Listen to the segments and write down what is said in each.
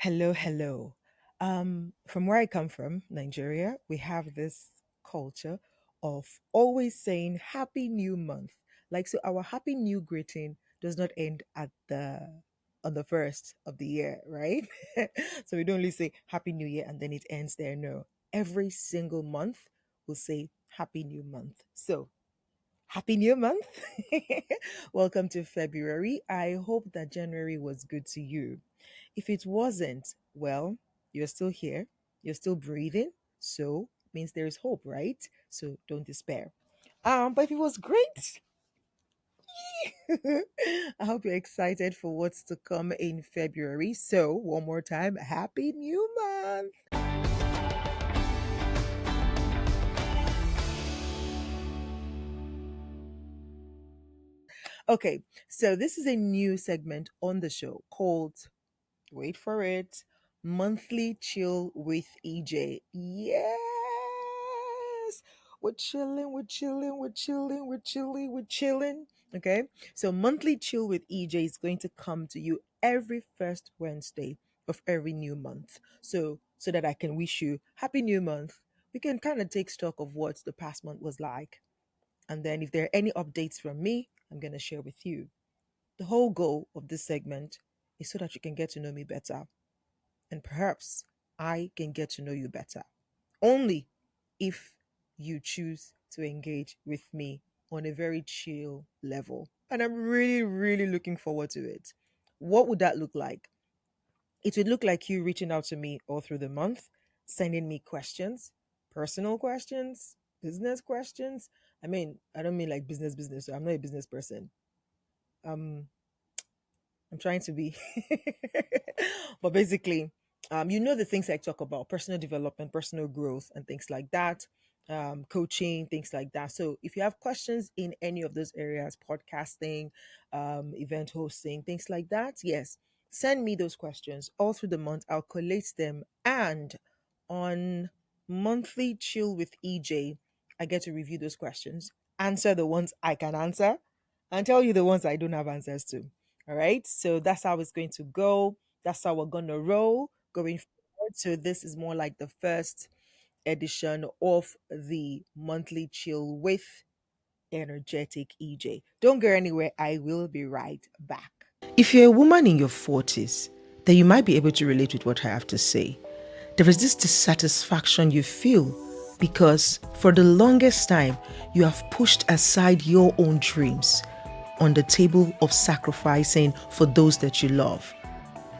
Hello, hello. From where I come from, Nigeria, we have this culture of always saying Happy New Month. Like, so our Happy New greeting does not end at the on the first of the year, right? So we don't only say Happy New Year and then it ends there. No, every single month we'll say Happy New Month. So Happy New Month. Welcome to February. I hope that January was good to you. If it wasn't, well, you're still here, you're still breathing, so it means there's hope, right? So don't despair. But if it was great, I hope you're excited for what's to come in February. So, one more time, Happy New Month. Okay, so this is a new segment on the show called, wait for it, Monthly Chill with EJ. Yes, we're chilling, we're chilling, we're chilling, we're chilling, we're chilling. Okay, so Monthly Chill with EJ is going to come to you every first Wednesday of every new month. So that I can wish you Happy New Month. We can kind of take stock of what the past month was like. And then if there are any updates from me, I'm going to share with you. The whole goal of this segment is so that you can get to know me better and perhaps I can get to know you better. Only if you choose to engage with me on a very chill level. And I'm really, really looking forward to it. What would that look like? It would look like you reaching out to me all through the month, sending me questions, personal questions, business questions. I mean, I don't mean like business. So I'm not a business person. Um, I'm trying to be. But basically, you know the things I talk about: personal development, personal growth, and things like that, coaching, things like that. So if you have questions in any of those areas, podcasting, event hosting, things like that, yes, send me those questions all through the month. I'll collate them, and on monthly chill with EJ, I get to review those questions, answer the ones I can answer, and tell you the ones I don't have answers to. All right. So that's how it's going to go. That's how we're going to roll going forward. So this is more like the first edition of the monthly chill with energetic EJ. Don't go anywhere. I will be right back. If you're a woman in your 40s, then you might be able to relate with what I have to say. There is this dissatisfaction you feel because for the longest time, you have pushed aside your own dreams on the table of sacrificing for those that you love.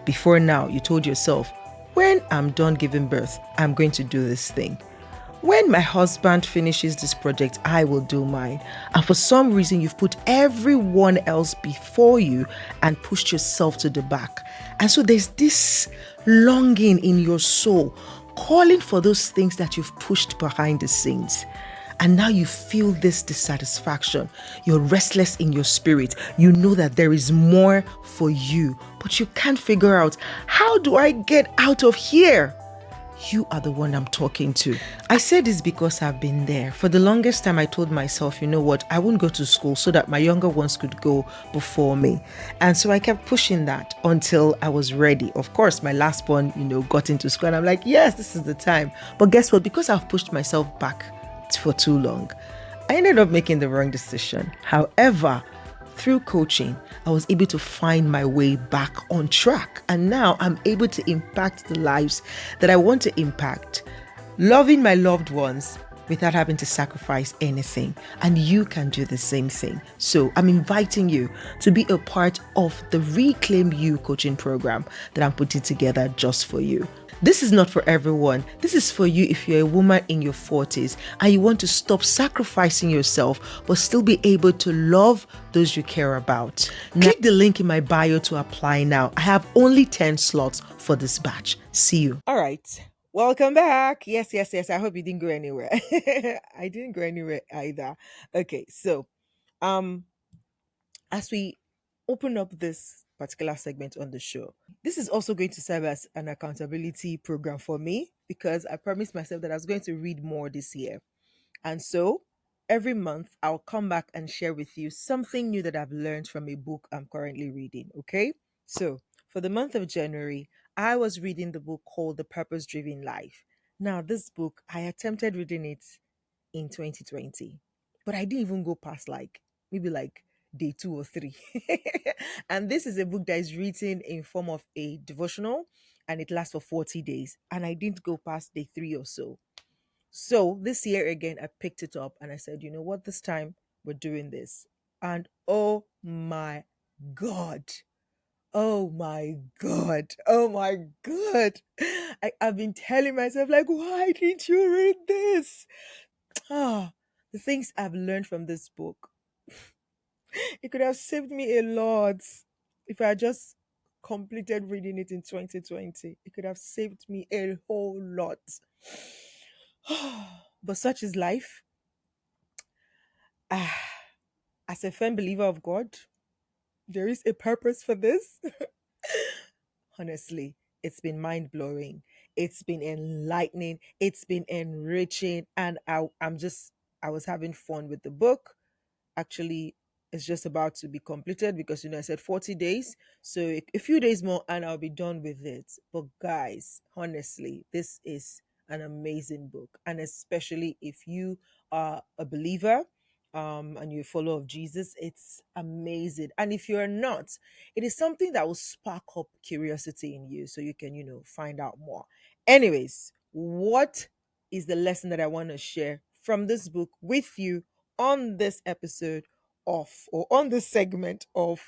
Before now, you told yourself, when I'm done giving birth, I'm going to do this thing. When my husband finishes this project, I will do mine. And for some reason, you've put everyone else before you and pushed yourself to the back. And so there's this longing in your soul, calling for those things that you've pushed behind the scenes. And now you feel this dissatisfaction. You're restless in your spirit. You know that there is more for you, but you can't figure out, how do I get out of here? You are the one I'm talking to. I say this because I've been there. For the longest time, I told myself, you know what, I wouldn't go to school so that my younger ones could go before me. And so I kept pushing that until I was ready. Of course, my last born, got into school and I'm like, yes, this is the time. But guess what? Because I've pushed myself back for too long, I ended up making the wrong decision. However, through coaching, I was able to find my way back on track. And now I'm able to impact the lives that I want to impact, loving my loved ones without having to sacrifice anything. And you can do the same thing. So I'm inviting you to be a part of the Reclaim You coaching program that I'm putting together just for you. This is not for everyone. This is for you if you're a woman in your 40s and you want to stop sacrificing yourself but still be able to love those you care about. Click the link in my bio to apply now. I have only 10 slots for this batch. See you. All right. Welcome back. Yes. I hope you didn't go anywhere. I didn't go anywhere either. Okay, so um as we open up this particular segment on the show, this is also going to serve as an accountability program for me because I promised myself that I was going to read more this year. And so every month I'll come back and share with you something new that I've learned from a book I'm currently reading. Okay. So for the month of January, I was reading the book called The Purpose Driven Life. Now, this book, I attempted reading it in 2020, but I didn't even go past like maybe like day 2 or 3. And this is a book that is written in form of a devotional, and it lasts for 40 days. And I didn't go past day 3 or so. So this year again, I picked it up and I said, you know what, this time we're doing this. And oh my God. Oh my God. Oh my God. I've been telling myself, like, why didn't you read this? Ah, the things I've learned from this book. It could have saved me a lot if I had just completed reading it in 2020. It could have saved me a whole lot. But such is life. Ah, as a firm believer of God, there is a purpose for this. Honestly, it's been mind blowing. It's been enlightening. It's been enriching. And I was having fun with the book. Actually, it's just about to be completed because, I said 40 days. So a few days more and I'll be done with it. But guys, honestly, this is an amazing book. And especially if you are a believer, and you're a follower of Jesus, it's amazing. And if you're not, it is something that will spark up curiosity in you so you can, find out more. Anyways, what is the lesson that I want to share from this book with you on this episode of, or on this segment of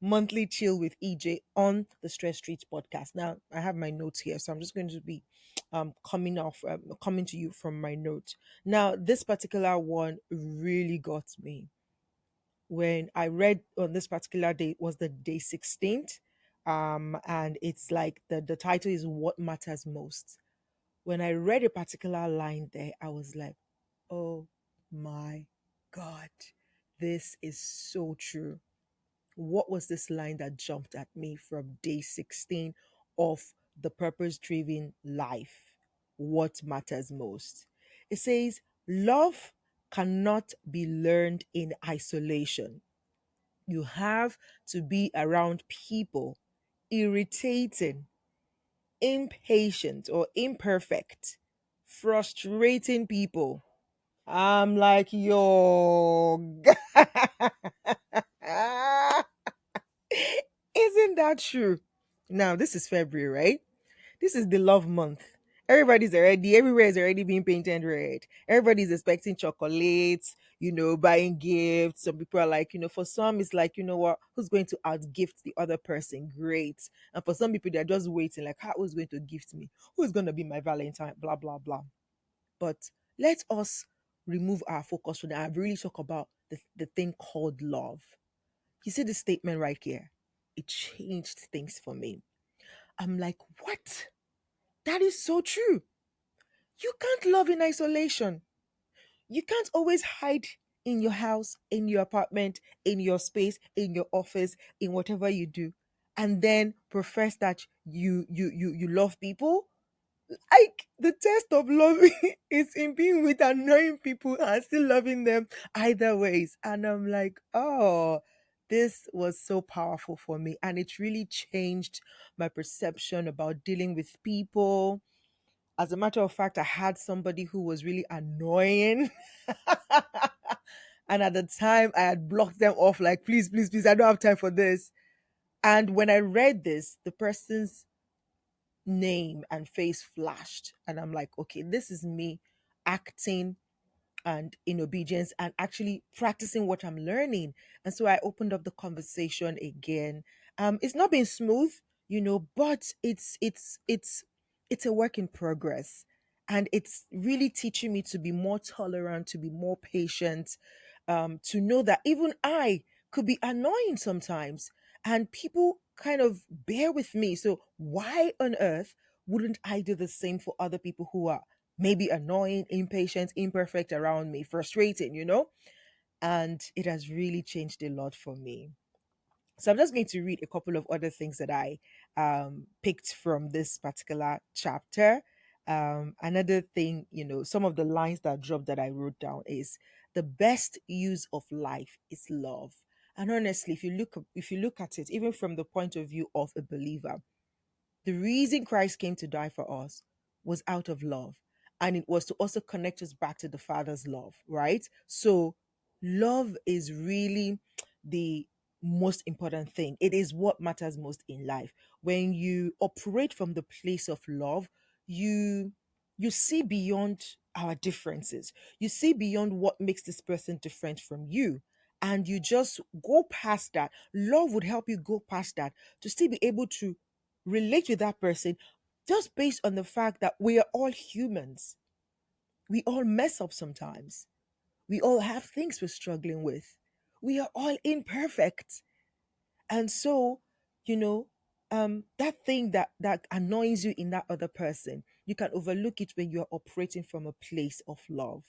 Monthly Chill with EJ on the Stress Streets podcast? Now, I have my notes here, so I'm just going to be coming to you from my notes. Now, this particular one really got me when I read on this particular day. It was the day 16th. And it's like the title is What Matters Most. When I read a particular line there, I was like, oh my God, this is so true. What was this line that jumped at me from day 16 of the purpose driven life? What matters most? It says, love cannot be learned in isolation. You have to be around people, irritating, impatient, or imperfect, frustrating people. I'm like, yo, isn't that true? Now, this is February, right? This is the love month. Everywhere is already being painted red. Everybody's expecting chocolates, buying gifts. Some people are like, for some, it's like, what, who's going to outgift the other person? Great. And for some people, they're just waiting, like, who's going to gift me? Who's going to be my Valentine? Blah, blah, blah. But let us remove our focus from that and really talk about the thing called love. You see the statement right here? It changed things for me. I'm like, what? That is so true. You can't love in isolation. You can't always hide in your house, in your apartment, in your space, in your office, in whatever you do, and then profess that you love people. Like, the test of love is in being with annoying people and still loving them either ways. And I'm like, oh, this was so powerful for me. And it really changed my perception about dealing with people. As a matter of fact, I had somebody who was really annoying. And at the time, I had blocked them off, like, please, please, please, I don't have time for this. And when I read this, the person's name and face flashed. And I'm like, okay, this is me acting and in obedience and actually practicing what I'm learning. And so I opened up the conversation again. It's not been smooth, but it's a work in progress. And it's really teaching me to be more tolerant, to be more patient, to know that even I could be annoying sometimes and people kind of bear with me. So why on earth wouldn't I do the same for other people who are maybe annoying, impatient, imperfect around me, frustrating? And it has really changed a lot for me. So I'm just going to read a couple of other things that I picked from this particular chapter. Another thing, some of the lines that dropped that I wrote down is the best use of life is love. And honestly, if you look at it, even from the point of view of a believer, The reason Christ came to die for us was out of love. And it was to also connect us back to the Father's love, right? So, love is really the most important thing. It is what matters most in life. When you operate from the place of love, you you see beyond our differences. You see beyond what makes this person different from you. And you just go past that. Love would help you go past that to still be able to relate with that person just based on the fact that we are all humans. We all mess up sometimes. We all have things we're struggling with. We are all imperfect. And so, you know, that thing that annoys you in that other person, you can overlook it when you're operating from a place of love.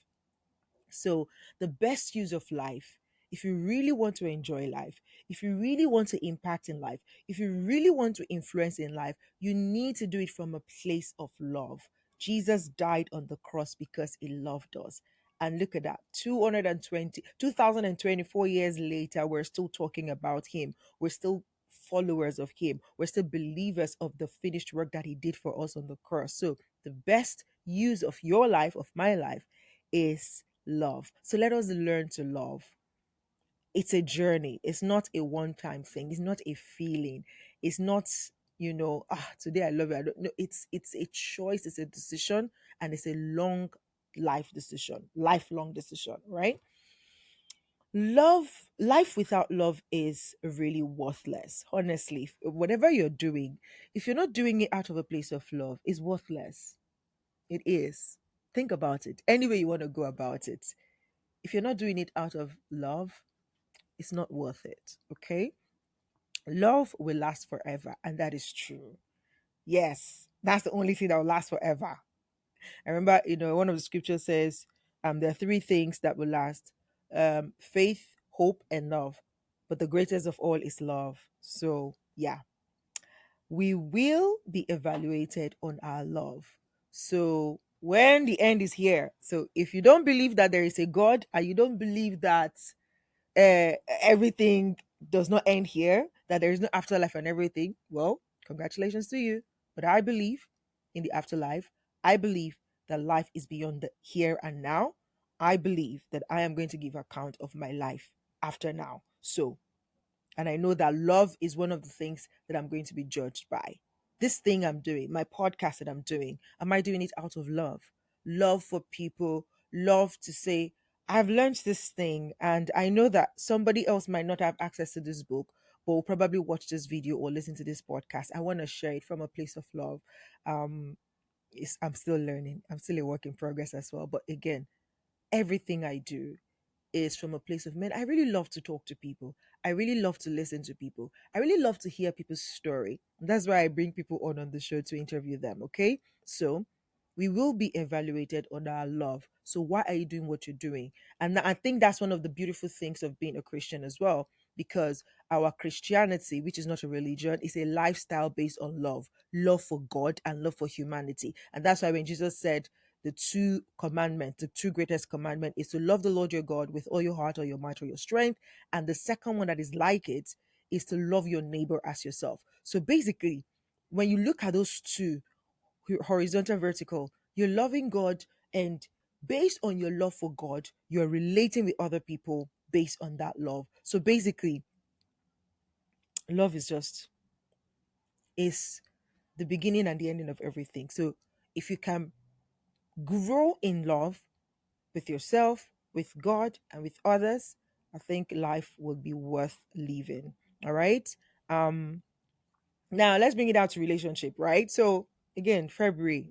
So, the best use of life, if you really want to enjoy life, if you really want to impact in life, if you really want to influence in life, you need to do it from a place of love. Jesus died on the cross because he loved us. And look at that, 2024 years later, we're still talking about him. We're still followers of him. We're still believers of the finished work that he did for us on the cross. So, the best use of your life, of my life, is love. So let us learn to love. It's a journey. It's not a one-time thing. It's not a feeling. It's not, today I love you. I don't know. It's a choice, it's a decision, and it's a long lifelong decision, right? Life without love is really worthless. Honestly, whatever you're doing, if you're not doing it out of a place of love, is worthless. It is. Think about it. Any way you want to go about it, if you're not doing it out of love, it's not worth it. Okay? Love will last forever, and that is true. Yes, that's the only thing that will last forever. I remember, one of the scriptures says, there are three things that will last: faith, hope, and love. But the greatest of all is love. So, yeah, we will be evaluated on our love. So, when the end is here, so if you don't believe that there is a God and you don't believe that everything does not end here, that there is no afterlife and everything, well, congratulations to you. But I believe in the afterlife. I believe that life is beyond the here and now. I believe that I am going to give account of my life after now. So, and I know that love is one of the things that I'm going to be judged by. This thing I'm doing, my podcast that I'm doing, am I doing it out of love? Love for people, love to say, I've learned this thing, and I know that somebody else might not have access to this book, but will probably watch this video or listen to this podcast. I want to share it from a place of love. Um, I'm still learning, I'm still a work in progress as well. But again, everything I do is from a place of men. I really love to talk to people. I really love to listen to people. I really love to hear people's story. That's why I bring people on the show to interview them. Okay, so we will be evaluated on our love. So why are you doing what you're doing? And I think that's one of the beautiful things of being a Christian as well, because our Christianity, which is not a religion, is a lifestyle based on love for God and love for humanity. And that's why when Jesus said, the two greatest commandment is to love the Lord your God with all your heart or your might or your strength. And the second one that is like it is to love your neighbor as yourself. So basically, when you look at those two, horizontal, vertical, you're loving God, and based on your love for God, you're relating with other people based on that love. So basically, love is the beginning and the ending of everything. So if you can grow in love with yourself, with God, and with others, I think life will be worth living. All right. Um, Now let's bring it out to relationship, right? So again, February,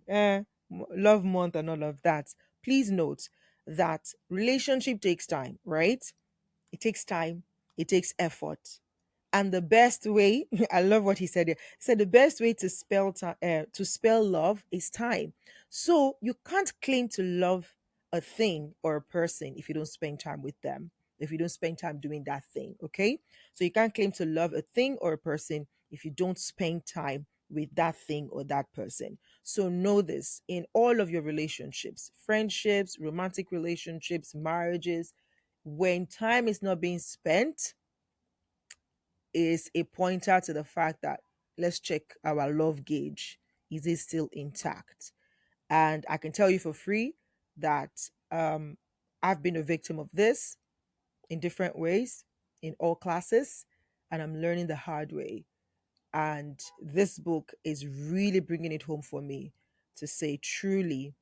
love month and all of that. Please note that relationship takes time, right? It takes time, it takes effort. And the best way, I love what he said here. He said the best way to spell love is time. So you can't claim to love a thing or a person if you don't spend time with them, if you don't spend time doing that thing. Okay, so you can't claim to love a thing or a person if you don't spend time with that thing or that person. So know this: in all of your relationships, friendships, romantic relationships, marriages, when time is not being spent, is a pointer to the fact that let's check our love gauge. Is it still intact? And I can tell you for free that I've been a victim of this in different ways in all classes, and I'm learning the hard way. And this book is really bringing it home for me to say, truly,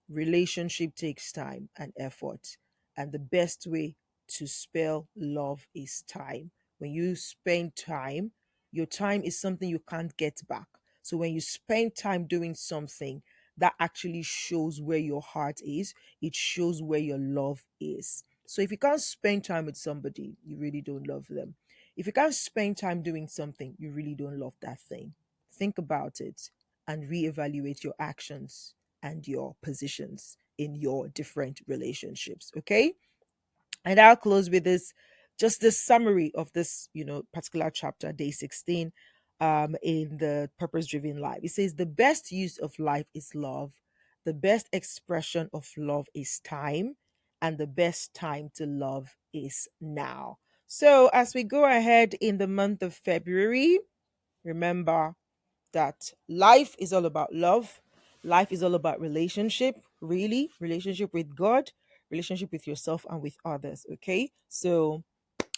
relationship takes time and effort. And the best way to spell love is time. When you spend time, your time is something you can't get back. So when you spend time doing something, that actually shows where your heart is, it shows where your love is. So if you can't spend time with somebody, you really don't love them. If you can't spend time doing something, you really don't love that thing. Think about it and reevaluate your actions and your positions in your different relationships. Okay. And I'll close with this, just this summary of this, particular chapter, day 16, in the purpose driven life. It says the best use of life is love. The best expression of love is time. And the best time to love is now. So as we go ahead in the month of February, remember that life is all about love. Life is all about relationship, really, relationship with God, relationship with yourself and with others. Okay. So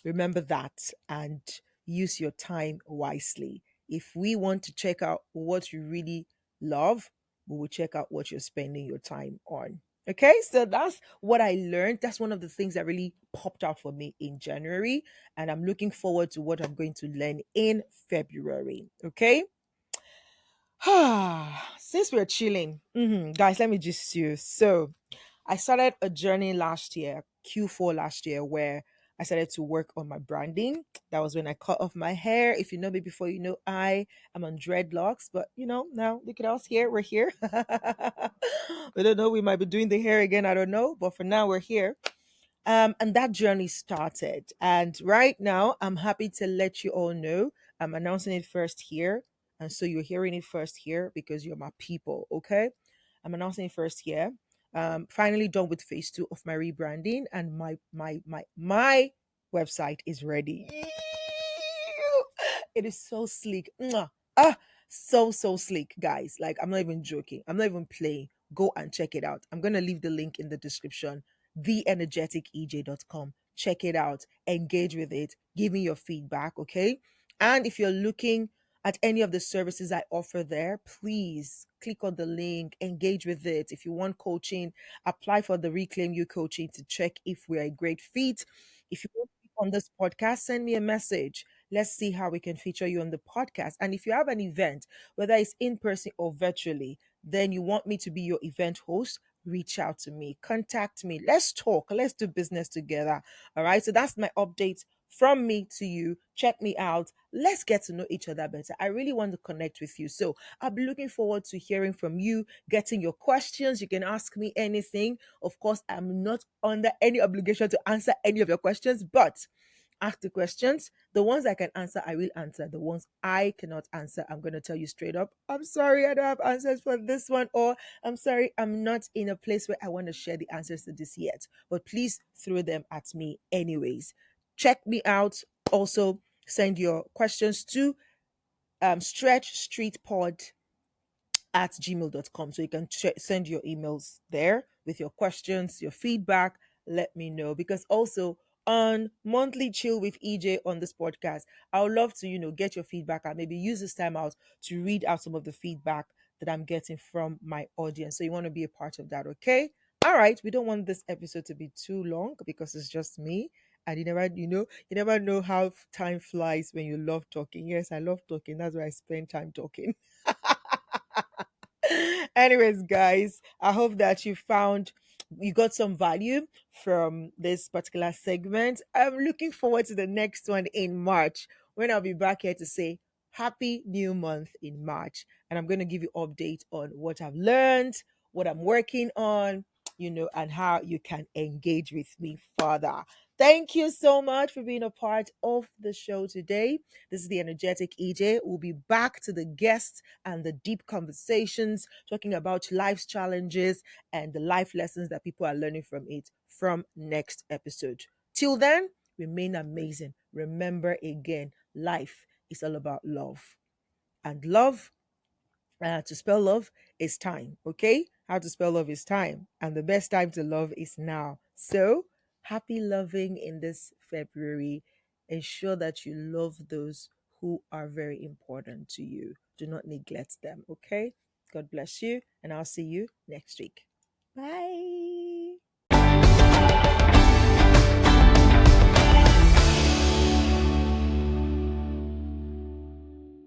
remember that and use your time wisely. If we want to check out what you really love, we will check out what you're spending your time on. Okay, so that's what I learned. That's one of the things that really popped out for me in January. And I'm looking forward to what I'm going to learn in February. Okay. Since we're chilling, guys, let me just you. So, I started a journey last year, Q4 last year, where I started to work on my branding. That was when I cut off my hair. If you know me before, you know I am on dreadlocks, but now look at us here. We're here. We don't know. We might be doing the hair again. I don't know, but for now, we're here. And that journey started. And right now, I'm happy to let you all know I'm announcing it first here. And so you're hearing it first here because you're my people, okay? I'm announcing it first here. Finally done with phase two of my rebranding, and my website is ready. It is so sleek. Mwah. Ah, so sleek, guys. Like, I'm not even joking. I'm not even playing. Go and check it out. I'm gonna leave the link in the description, theenergeticej.com. Check it out, engage with it, give me your feedback, okay? And if you're looking at any of the services I offer there, please click on the link, engage with it. If you want coaching, apply for the Reclaim You coaching to check if we're a great fit. If you want to be on this podcast, send me a message. Let's see how we can feature you on the podcast. And if you have an event, whether it's in person or virtually, then you want me to be your event host, reach out to me, contact me. Let's talk. Let's do business together. All right. So that's my update from me to you. Check me out. Let's get to know each other better. I really want to connect with you. So I'll be looking forward to hearing from you, getting your questions. You can ask me anything. Of course, I'm not under any obligation to answer any of your questions, but ask the questions. The ones I can answer, I will answer. The ones I cannot answer, I'm going to tell you straight up, I'm sorry, I don't have answers for this one, or I'm sorry, I'm not in a place where I want to share the answers to this yet. But please throw them at me anyways. Check me out. Also, send your questions to Stretch Street Pod at gmail.com. So you can send your emails there with your questions, your feedback. Let me know. Because also on monthly chill with EJ on this podcast, I would love to, get your feedback and maybe use this time out to read out some of the feedback that I'm getting from my audience. So you want to be a part of that, okay? All right. We don't want this episode to be too long because it's just me. And you never know how time flies when you love talking. Yes, I love talking. That's why I spend time talking. Anyways, guys, I hope that you got some value from this particular segment. I'm looking forward to the next one in March when I'll be back here to say happy new month in March. And I'm going to give you update on what I've learned, what I'm working on, and how you can engage with me further. Thank you so much for being a part of the show today. This is the energetic EJ. We'll be back to the guests and the deep conversations, talking about life's challenges and the life lessons that people are learning from it from next episode. Till then, remain amazing. Remember again, life is all about love. And love, to spell love is time, okay? How to spell love is time. And the best time to love is now. So, happy loving in this February. Ensure that you love those who are very important to you. Do not neglect them, okay? God bless you, and I'll see you next week. Bye.